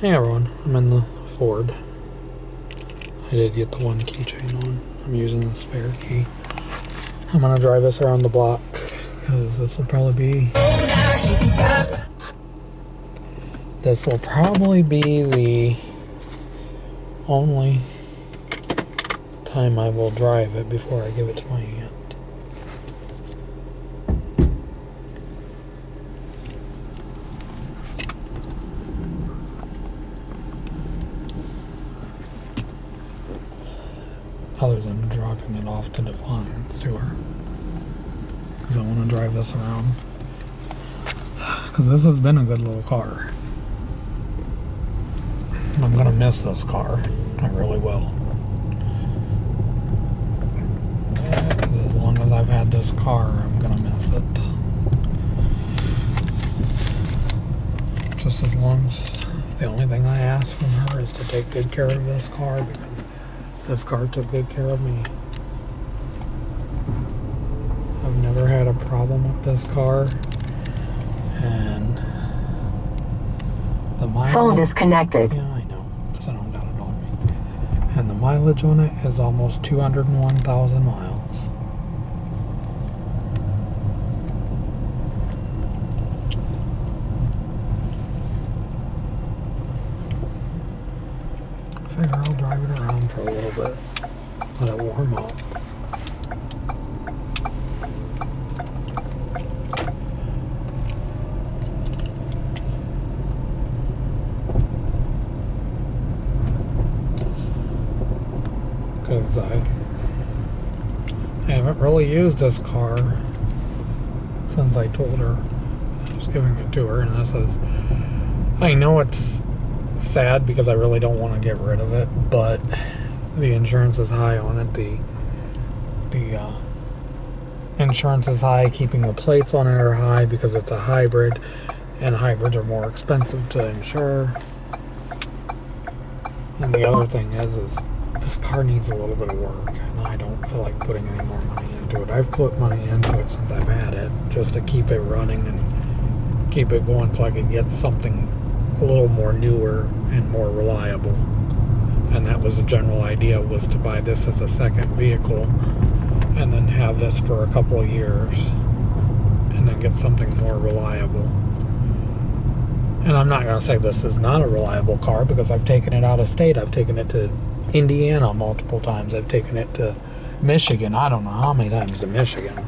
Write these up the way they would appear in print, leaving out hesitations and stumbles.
Hey everyone, I'm in the Ford. I did get the one keychain on. I'm using the spare key. I'm gonna drive this around the block because this will probably be the only time I will drive it before I give it to my aunt. Other than dropping it off to Devon's to her, because I want to drive this around, because this has been a good little car. I'm gonna miss this car. I really will, because as long as I've had this car, I'm gonna miss it. Just as long as the only thing I ask from her is to take good care of this car, because this car took good care of me. I've never had a problem with this car, and the mileage... Phone disconnected. Yeah, I know, because I don't got it on me. And the mileage on it is almost 201,000 miles. I figure I'll drive it around for a little bit, let it warm up. Because I haven't really used this car since I told her I was giving it to her, and this is, I know it's sad because I really don't want to get rid of it, but the insurance is high on it. The insurance is high, keeping the plates on it are high because it's a hybrid, and hybrids are more expensive to insure. And the other thing is this car needs a little bit of work, and I don't feel like putting any more money into it. I've put money into it since I've had it, just to keep it running and keep it going so I could get something a little more newer and more reliable. And that was the general idea, was to buy this as a second vehicle and then have this for a couple of years and then get something more reliable. And I'm not going to say this is not a reliable car, because I've taken it out of state. I've taken it to Indiana multiple times. I've taken it to Michigan. I don't know how many times to Michigan.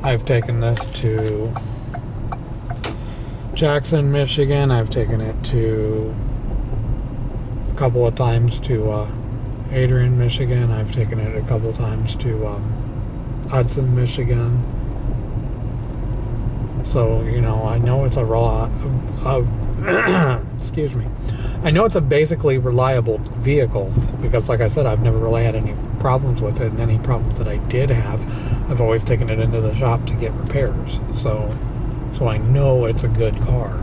I've taken this to Jackson, Michigan. I've taken it to a couple of times to Adrian, Michigan. I've taken it a couple of times to Hudson, Michigan. So, you know, I know it's excuse me. I know it's a basically reliable vehicle, because like I said, I've never really had any problems with it, and any problems that I did have, I've always taken it into the shop to get repairs. So I know it's a good car.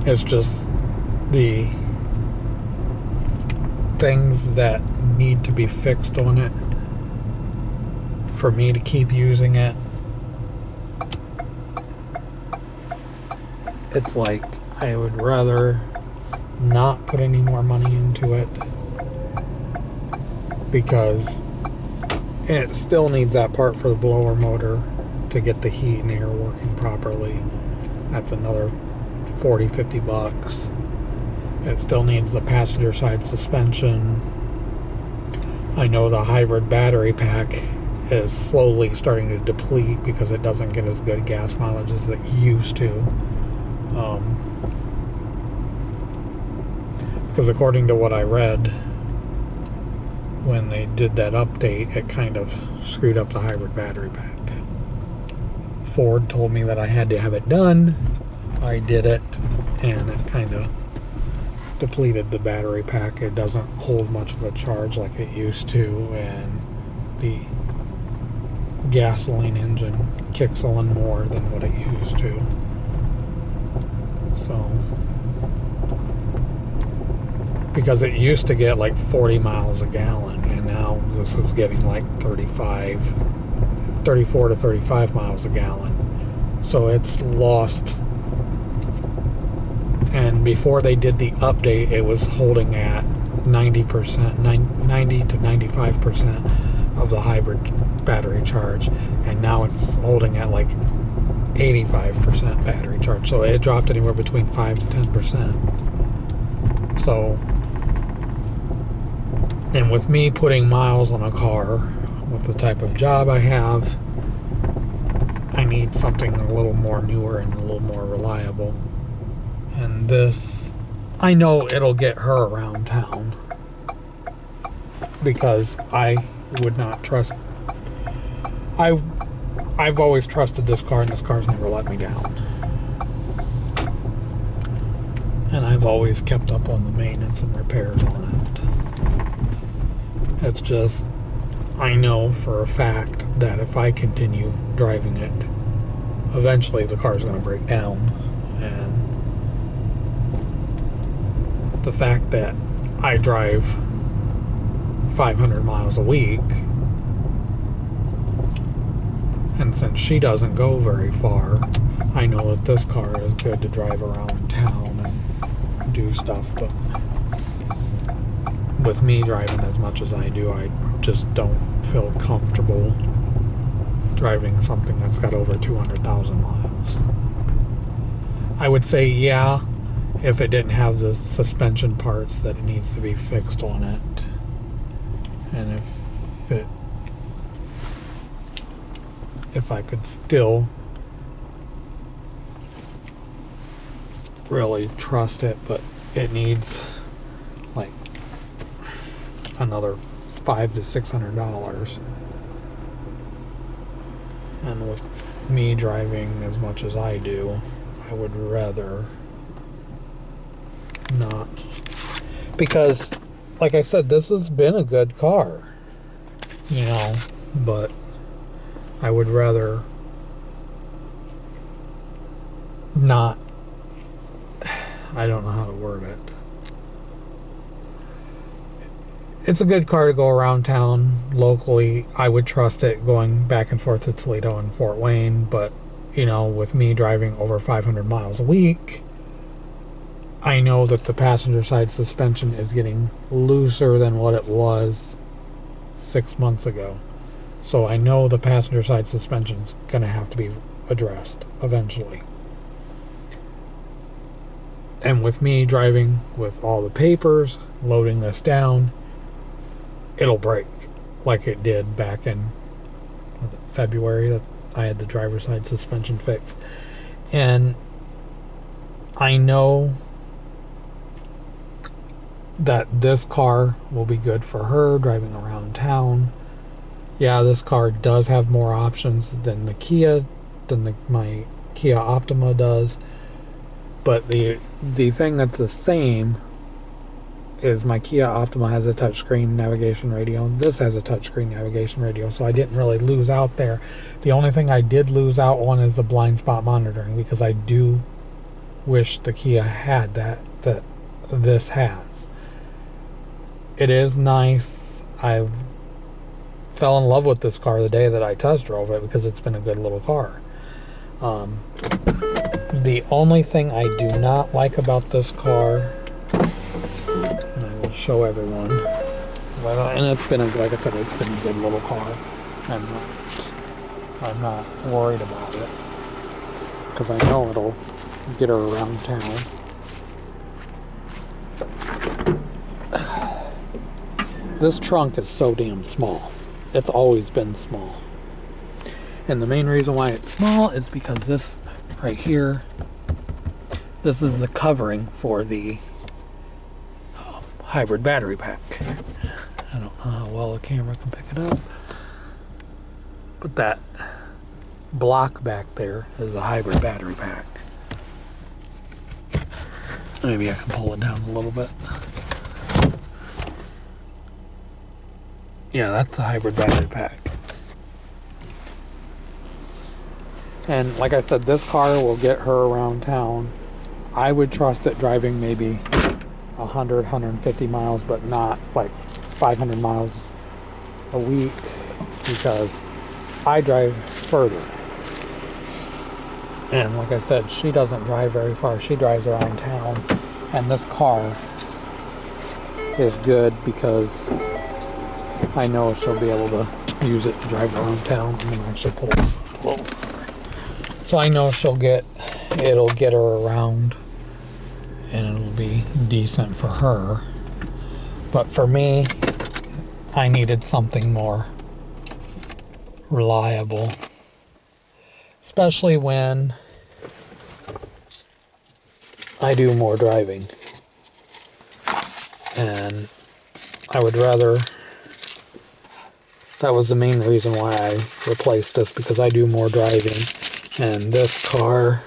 It's just the things that need to be fixed on it for me to keep using it. It's like I would rather not put any more money into it, because it still needs that part for the blower motor to get the heat and air working properly. That's another $40-50. It still needs the passenger side suspension. I know the hybrid battery pack is slowly starting to deplete because it doesn't get as good gas mileage as it used to. Because according to what I read, when they did that update, it kind of screwed up the hybrid battery pack. Ford told me that I had to have it done. I did it, and it kind of depleted the battery pack. It doesn't hold much of a charge like it used to, and the gasoline engine kicks on more than what it used to. So, because it used to get like 40 miles a gallon, and now this is getting like 34 to 35 miles a gallon. So it's lost. And before they did the update, it was holding at 90%, 90 to 95% of the hybrid battery charge. And now it's holding at like 85% battery charge. So it dropped anywhere between 5 to 10%. So, and with me putting miles on a car, with the type of job I have, I need something a little more newer and a little more reliable. And this, I know it'll get her around town, because I would not trust, I've always trusted this car, and this car's never let me down. And I've always kept up on the maintenance and repairs on it. It's just, I know for a fact that if I continue driving it, eventually the car's going to break down. And the fact that I drive 500 miles a week, and since she doesn't go very far, I know that this car is good to drive around town and do stuff. But with me driving as much as I do, I just don't feel comfortable driving something that's got over 200,000 miles. I would say, yeah, if it didn't have the suspension parts that it needs to be fixed on it, and if I could still really trust it, but it needs like another $500 to $600. And with me driving as much as I do, I would rather not, because like I said, this has been a good car, you know, but I would rather not, I don't know how to word it. It's a good car to go around town locally. I would trust it going back and forth to Toledo and Fort Wayne, but you know, with me driving over 500 miles a week, I know that the passenger side suspension is getting looser than what it was 6 months ago. So I know the passenger side suspension is going to have to be addressed eventually. And with me driving with all the papers, loading this down, it'll break like it did back in, was it February that I had the driver's side suspension fixed. And I know that this car will be good for her driving around town. Yeah, this car does have more options than the Kia, my Kia Optima does. But the thing that's the same is my Kia Optima has a touchscreen navigation radio, and this has a touchscreen navigation radio, so I didn't really lose out there. The only thing I did lose out on is the blind spot monitoring, because I do wish the Kia had that this has. It is nice. I fell in love with this car the day that I test drove it, because it's been a good little car. The only thing I do not like about this car, and I will show everyone, and it's been like I said, it's been a good little car. I'm not worried about it, because I know it'll get her around town. This trunk is so damn small. It's always been small. And the main reason why it's small is because this right here, this is the covering for the hybrid battery pack. I don't know how well the camera can pick it up, but that block back there is the hybrid battery pack. Maybe I can pull it down a little bit. Yeah, that's the hybrid battery pack. And like I said, this car will get her around town. I would trust it driving maybe 100, 150 miles, but not like 500 miles a week, because I drive further. And like I said, she doesn't drive very far. She drives around town. And this car is good because I know she'll be able to use it to drive around town. I'm going to actually pull this up a little further. So I know it'll get her around and it'll be decent for her. But for me, I needed something more reliable. Especially when I do more driving. And I would rather... That was the main reason why I replaced this, because I do more driving. And this car...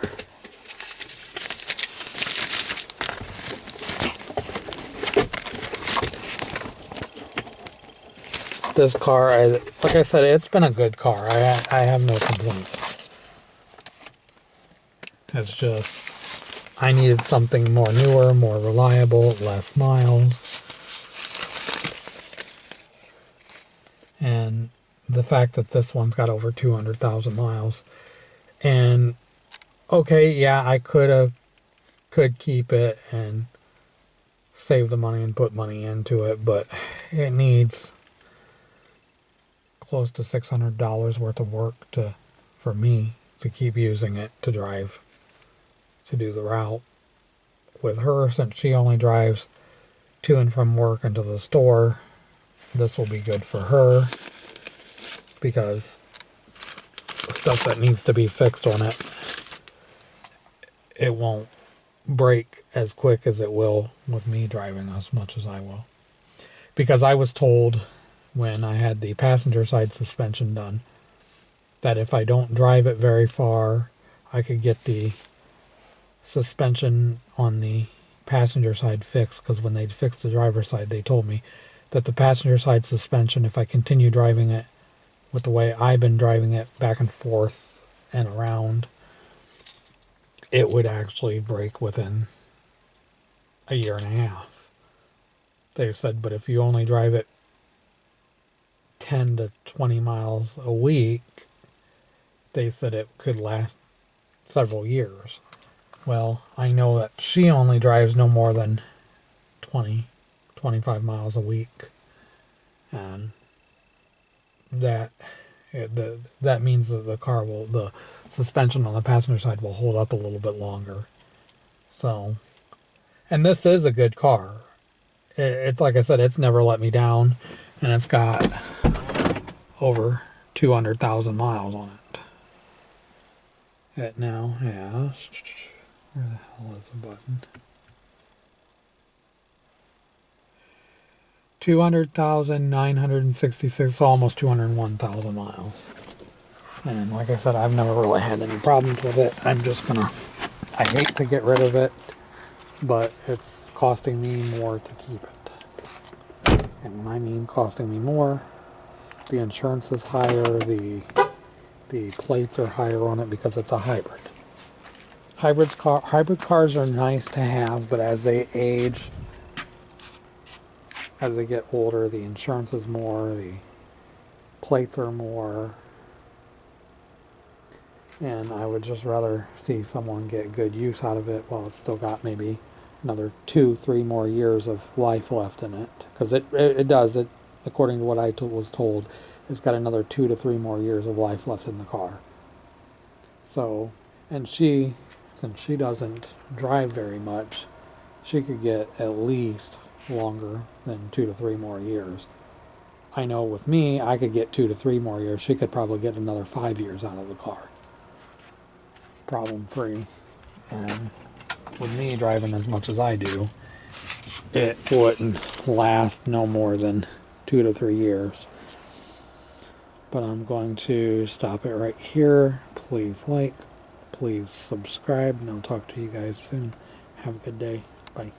This car, like I said, it's been a good car. I have no complaints. It's just, I needed something more newer, more reliable, less miles. And the fact that this one's got over 200,000 miles. And, okay, yeah, I could keep it and save the money and put money into it, but it needs close to $600 worth of work for me to keep using it to drive, to do the route. With her, since she only drives to and from work and to the store, this will be good for her, because the stuff that needs to be fixed on it, it won't break as quick as it will with me driving as much as I will. Because I was told when I had the passenger side suspension done that if I don't drive it very far, I could get the suspension on the passenger side fixed, because when they fixed the driver's side, they told me that the passenger side suspension, if I continue driving it with the way I've been driving it back and forth and around, it would actually break within a year and a half. They said, but if you only drive it 10 to 20 miles a week, they said it could last several years. Well, I know that she only drives no more than 20, 25 miles a week. And that means that the suspension on the passenger side will hold up a little bit longer. So, and this is a good car. It's like I said, it's never let me down, and it's got over 200,000 miles on it. It now has, where the hell is the button? 200,966, almost 201,000 miles. And like I said, I've never really had any problems with it. I hate to get rid of it, but it's costing me more to keep it. And when I mean costing me more, the insurance is higher, the plates are higher on it because it's a hybrid. Hybrid cars are nice to have, but as they age, as they get older, the insurance is more, the plates are more, and I would just rather see someone get good use out of it while it's still got maybe another 2-3 more years of life left in it, because it does, according to what I was told, it's got another 2 to 3 more years of life left in the car. So, and since she doesn't drive very much, she could get at least longer than 2 to 3 more years. I know with me, I could get 2 to 3 more years. She could probably get another 5 years out of the car, problem free. And with me driving as much as I do, it wouldn't last no more than 2 to 3 years. But I'm going to stop it right here. Please like, please subscribe, and I'll talk to you guys soon. Have a good day. Bye.